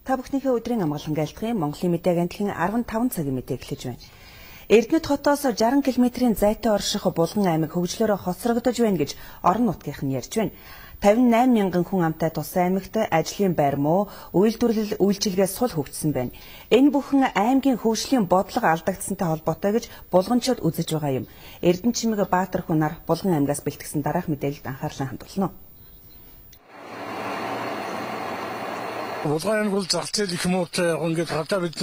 Та бүхнийхээ өдрийн амгалан айлтгын Монголын мэдээ агентлагийн 15 цагийн мэдээг эхлэж байна. Эрдэнэт хотоос 60 км-ийн зайтай орших Булган аймаг хөгжлөөрөө хоцрогдож байна гэж орон нутгийнх нь ярьж байна. 58 мянган хүн амтай туссан аймагт ажлын байр муу, үйлдвэрлэл үйлчилгээ сул хөгжсөн байна. Энэ бүхэн аймгийн хөгжлийн бодлого алдагдсантай холбоотой гэж булганчууд үзэж байгаа юм. Эрдэнэ чимэг Баатар хүн нар Булган аймгаас бэлтгэсэн дараах мэдээлэлд анхаарлаа хандуулна. Булган аймаг бол зах зээл их муутай яг ингээд хатаа бид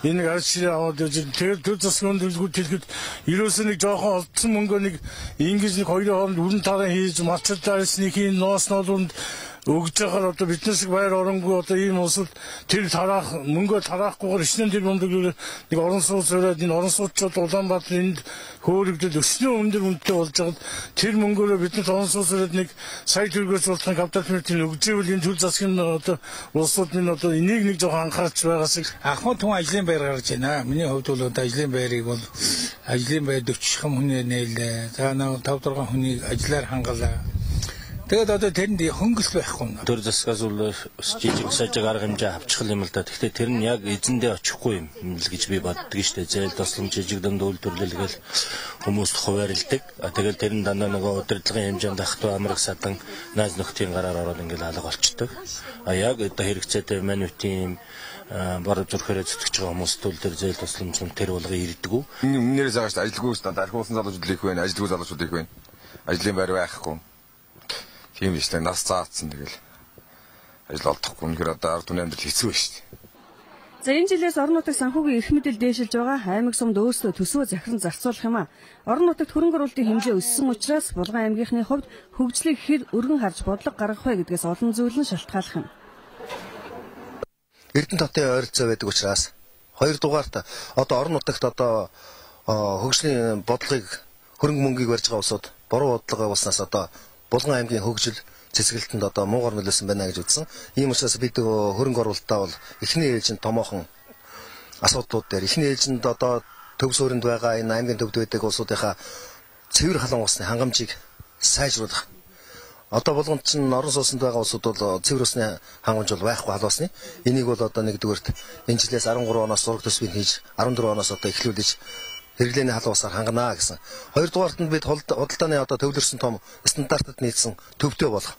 энэ ард ширээ аваад явж тэгээд төв засгийн дэлгүүд хэлэхэд ерөөсөө нэг жоохон олдсон мөнгөө нэг ингэж нэг хоёрын хооронд үрэн тараа хийж малчилтаас нэг хийн ноосноолонд өгж байгаа одоо биднээс байр оронгүй одоо ийм улсад тэр тараах мөнгөө тараахгүйгээр ичнэн тэр мөнгөөр нэг орон сууц өрөөд энэ орон сууцчууд Улаанбаатар энд хөөрөгдөд өснөө өндөр үнэтэй болж байгаад тэр мөнгөөрөө биднээс орон сууц өрөөд нэг сая төгрөгөөс болох капиталын өгжээвэл энэ төл засгийн одоо улсууд минь одоо энийг нэг жоохон анхаарч байгаас ахмад хүн ажлын байр гарч байна. Миний хувьд бол одоо ажлын байрыг бол ажлын байр 40 хэм хүний нээлээ. За нэг 5 6 хүний ажиллаар хангалаа. Тэгээд одоо тэрэнд хөнгөлт байхгүй. Төр засгаас бол жижиг сажиг арга хэмжээ авчихл юм л да. Гэхдээ тэр нь яг эзэндээ очихгүй юм л гэж би боддог шүү дээ. Зээл тослон жижиг дунд үйлдвэрлэл гэл хүмүүст хуваарилдаг. Тэгэл тэр нь дандаа нөгөө удирдлагын хэмжээнд ахтуу амраг садан найз нөхдийн гараар ороод ингээл алга болчдөг. Яг одоо хэрэгцээтэй манютын баруун зүрхээрээ зүтгэж байгаа хүмүүст бол тэр зээл тосламжлан тэр болгоо ирдэггүй. Өмнөөс цааш ажилгүй ста дархуулсан залуучууд их байна, ажилгүй залуучууд их байна. Ажлын байр байхгүй. Тийм биш үү? Нас заацсан тэгэл ажил олдохгүй. Үнэхээр одоо ард түмний амьдрал хэцүү байна шүү дээ. За энэ жилээс орон нутгийн санхүүгийн эрх мэдэл дээшилж байгаа аймаг сумд өөрсдөө төсвөө захиран зарцуулах юм а. Орон нутагт хөрөнгө оруулалтын хэмжээ өссөн учраас Булган аймгийнхны хувьд хөгжлийг хэр өргөн харж бодлого гаргах вэ гэдгээс олон зүйл нь шалтгааллах юм. Эрдэнэт хотын ойролцоо байдаг учраас хоёрдугаарт одоо орон нутагт одоо хөгжлийн бодлогыг хөрөнгө мөнгийг барьж байгаа улсууд буруу бодлого явуулснаас одоо Булган аймгийн хөгжил цэцгэлтэнд одоо муугар нөлөөсөн байна гэж үзсэн. Ийм учраас бид хөрөнгө оруулалтаа бол эхний ээлжинд томоохон асуудлууд дээр эхний ээлжинд одоо төв суурьнд байгаа энэ аймгийн төвд байдаг улсуудынхаа цэвэр халуун усны хангамжийг сайжруулах. Одоо Булганд чинь орон сууцнд байгаа улсууд бол цэвэр усны хангамж бол байхгүй халуусны. Энийг бол одоо нэгдүгээрт энэ жилээс 13 оноос зураг төсвийг хийж 14 оноос одоо эхлүүлж хэрэглээний халуусаар ханганаа гэсэн. Хоёрдугаарт нь бид худалдааны одоо төвлөрсөн том стандартад нийцсэн төвтэй болох.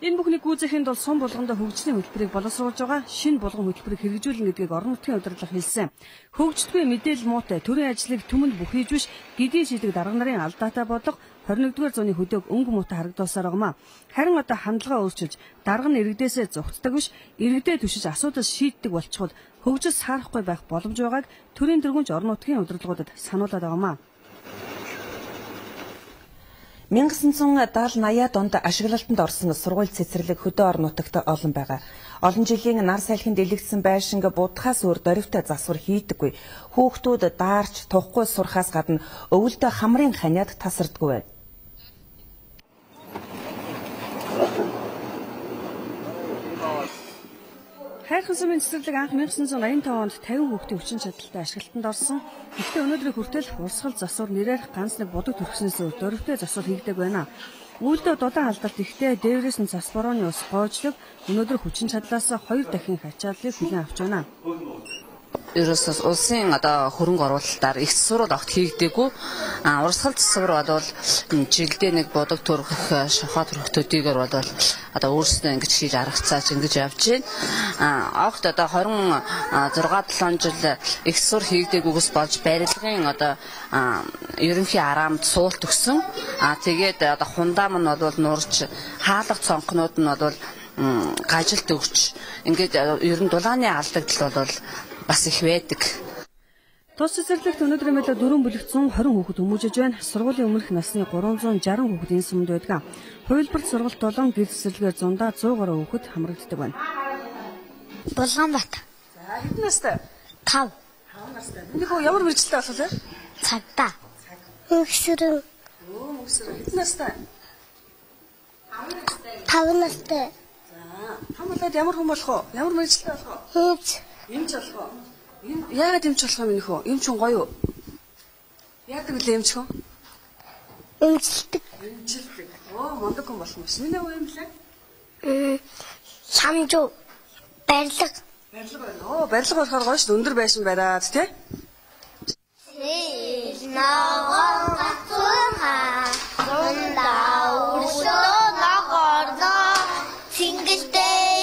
Энэ бүхнийг гүйцэтгэхэд бол сум булгандаа хөгжлийн хөтөлбөрийг боловсруулж байгаа шинэ булган хөтөлбөрийг хэрэгжүүлнэ гэдгийг орон нутгийн удирдлага хэлсэн. Хөгждгүй мэдээлэл муутай төрийн ажлыг түмэнд бүхийж биш гэдгийг шийдэг дарга нарын алдаатай бодлого 21-р зууны хөдөг өнгө муутай харагдуулсаар байгаамаа. Харин одоо хандлага өөрчилж дарга нь иргэдээсээ зүгтдэг биш иргэдээ түшиж асуудал шийддэг болчихвол хөгжил саарахгүй байх боломж байгааг төрийн тэргуунч орон нутгийн удирдлагуудад сануулад байгаамаа. 1970-80 онд ашиглалтанд орсон сургууль цэцэрлэг хөдөө орон нутагт олон байгаа. Олон жилийн нар салхинд дэлгэгдсэн байшинг будахаас өөр дөрвтэй засвар хийдэггүй. Хүүхдүүд даарч тухгүй сурахаас гадна өвөлдөө хамрын ханиад тасардгүй байна. Хайрхан сумын цэцэрлэг анх 1985 онд 50 хүүхдийн хүчин чадалтай ашиглалтанд орсон. Гэхдээ өнөөдрийн хүртэл урсгал засвар нэрээр ганц нэг бодог төрхснөөс өөр дөрвтэй засвар хийгдэг байна. Үйлдэл дулаан алдарт ихтэй дээрээс нь цас борооны ус гоожлог өнөөдөр хүчин чадлаас 2 дахин их ачааллыг хүлээн авч байна. Ерөөсөө улсын одоо хөрөнгө оруулалтаар их засвар огт хийгдээгүй. Урсгал засвар бол жилдээ нэг бодог төрөх шохоо төрөх төдийгөр бол одоо өөрсдөө ингэж хийж аргацаач ингэж явж байна. Огт одоо 26-7 жил их засвар хийгдээгүйгээс болж барилгын одоо ерөнхий араамд суулт өгсөн. Тэгээд одоо хундам нь бол нуурч хаалга цонхнууд нь бол гажилт өгч ингээд ер нь дулааны алдагдал бол бас их байдаг. Тус цэцэрлэгт өнөөдрийн мэдлэг 4 бүлэгт 120 хүүхэд хүмүүжиж байна. Сургуулийн өмнөх насны 360 хүүхэд энэ сумд байдаг. Хувилбарт сургалт болон гэр цэцэрлэгээр зундаа 100 гаруй хүүхэд хамрагддаг байна. Булгаанбаатар. За хэдэн настай? 5. 5 настай. Энийг ямар мэргэжилтэй болох вэ? Цагтаа. Мөксөрөө. Мөксөрөө. Хэдэн настай? 5 настай. За, хамлаад ямар хүн болох вэ? Ямар мэргэжилтэй болох вэ? Эмч болох уу? Яагаад эмч болох юм бэ нөхөө? Эмч хүн гоё юу? Яадаг үлээ эмч хүн? Эмчилдэг. Оо, мондөг хүн болох юм биш. Миний өвөө юм лээ. Самжуу Барилга. Барилга байна. Оо, барилга болохоор гоё шүү. Өндөр байшин бариад тий? Ногоон гацуурхаа дундаа өрсөө ногоорноо цэнгэлтэй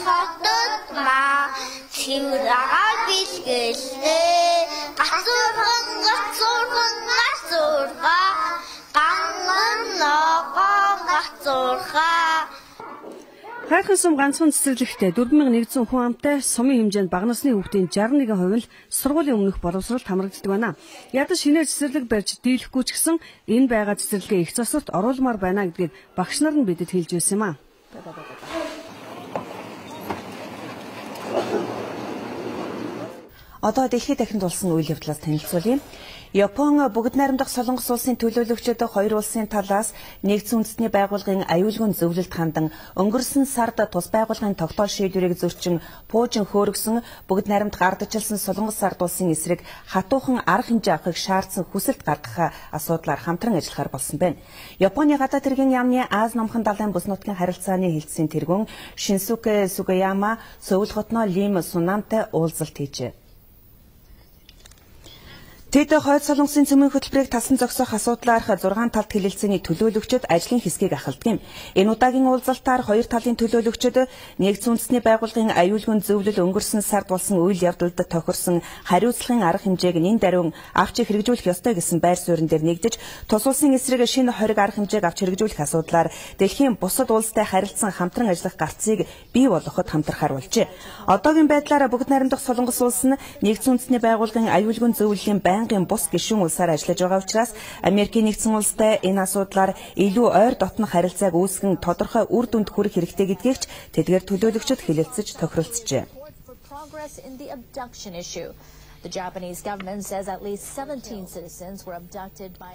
хотод маа цэвраа бэлгэлээ гацуурхан гацуурхаа ганган ногоон гацуурхаа. Хайрхан сум ганцхан цэцэрлэгтээ 4100 хүн амтай сумын хэмжээнд бага насны хүүхдийн 61% нь сургуулийн өмнөх боловсролд хамрагддаг байна. Ядаж шинээр цэцэрлэг барьж дийлэхгүй ч гэсэн энэ байгаа цэцэрлэгээ их засварт оруулмаар байна гэдгийг багш нар нь бидэд хэлж байсан юм а. Одоо дэлхийд дахинд болсон үйл явдлаас танилцуулъя. Япон бүгд найрамдах Солонгос улсын төлөөлөгчид хоёр улсын талаас нэгдсэн үндэсний байгууллагын аюулгүй зөвлөлд хандан өнгөрсөн сард тус байгууллагын тогтоол шийдвэрийг зөрчин пуужин хөөргсөн бүгд найрамдах ардчилсан Солонгос ард улсын эсрэг хатуухан арга хэмжээ авахыг шаардсан хүсэлт гаргах асуудлаар хамтран ажиллахаар болсон байна. Японы гадаад хэргийн яамны Аз номхон далайн бүс нутгийн харилцааны хэлтсийн тэргүүн Шинсуке Сугаяма Сөүл хотноо Лим Сунамтай уулзалт хийжээ. Тэд хойд Солонгосын цөмийн хөтөлбөрийг талсан зогсоох асуудлаарх 6 талд хэлэлцээний төлөөлөгчид ажлын хэсгийг ахалдаг юм. Энэ удаагийн уулзалтаар хоёр талын төлөөлөгчид нэгдсэн үндэсний байгууллагын аюулгүй зөвлөл өнгөрсөн сард болсон үйл явдалд тохирсон хариуцлагын арга хэмжээг нэн даруй авч хэрэгжүүлэх ёстой гэсэн байр суурин дээр нэгдэж тус улсын эсрэг шинэ хориг арга хэмжээг авч хэрэгжүүлэх асуудлаар дэлхийн бусад улстай харилцан хамтран ажиллах гарцыг бий болгоход хамтрахаар болжээ. Одоогийн байдлаар бүгд найрамдах Солонгос улс нь нэгдсэн үндэсний байгууллагын аюулгүй зөвлөлийн байнгын бус гишүүн улсаар ажиллаж байгаа учраас Америкийн нэгдсэн улстай энэ асуудлаар илүү ойр дотнох харилцааг үүсгэн тодорхой үр дүнд хүрэх хэрэгтэй гэдгийг ч тэдгээр төлөөлөгчид хэлэлцэж тохиролцжээ. The Japanese government says at least 17 citizens were abducted by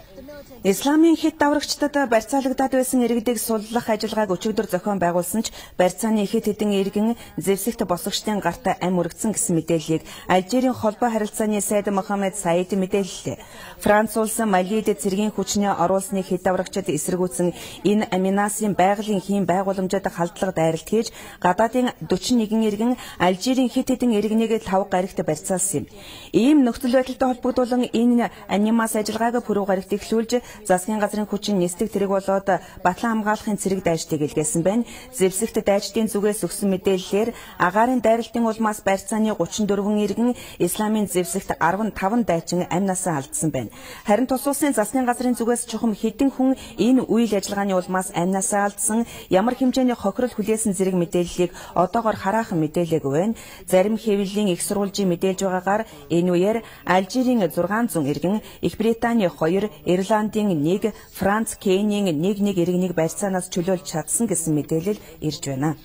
Исламын хэд даврагчдад барьцаалагдаад байсан иргэдийг суллах ажиллагааг өчигдөр зохион байгуулсан ч барьцааны хэд хэдэн иргэн зэвсэгт босгочдын гарт ам өргөцсөн гэсэн мэдээллийг Алжирийн холбоо харилцааны сайд Мохаммед Саид мэдээллээ. Франц улс Малид цэргийн хүчний оруулсныг хэд даврагчид эсэргүүцэн энэ аминасын байгалийн хийм байгууламжид халдлага дайралт хийж гадаадын 41 иргэн Алжирийн хэд хэдэн иргэнийг 5 гарагт барьцаалсан юм. Ийм нөхцөл байдалтай холбогдуулан энэ анимас ажиллагааг пүрэв гарагт эхлүүлж засгийн газрын хүчин нисдэг тэрэг болоод батлан хамгаалахын цэрэг дайчдыг илгээсэн байна. Зэвсэгт дайчдын зүгээс өгсөн мэдээллээр агаарын дайралтын улмаас барьцааны 34 иргэн исламын зэвсэгт 15 дайчин амнасаа алдсан байна. Харин тус улсын засгийн газрын зүгээс чухам хэдэн хүн энэ үйл ажиллагааны улмаас амнасаа алдсан ямар хэмжээний хохирол хүлээсэн зэрэг мэдээллийг одоогоор хараахан мэдээлээгүй байна. Зарим хэвлэлийн их сурвалжийн мэдээлж байгаагаар энэ үеэр Алжирийн 600 иргэн, Их Британий 2, Ирландын 1, Франц, Кенийн 1 иргэнийг барьцаанаас чөлөөлж чадсан гэсэн мэдээлэл ирж байна.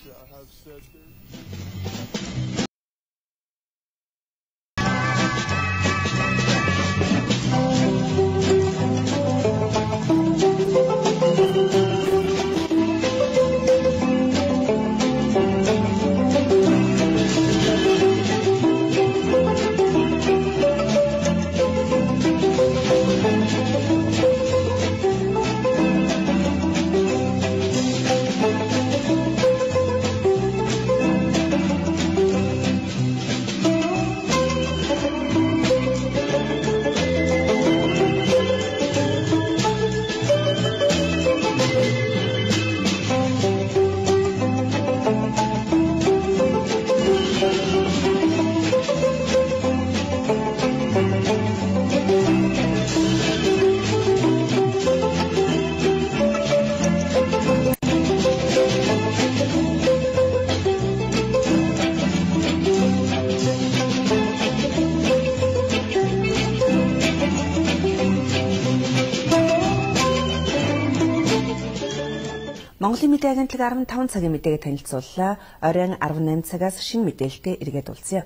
Монголын мэдээ агентлаг 15 цагийн мэдээгээ танилцууллаа. Оройн 18 цагаас шинэ мэдээлэлтэй эргээд уулзъя.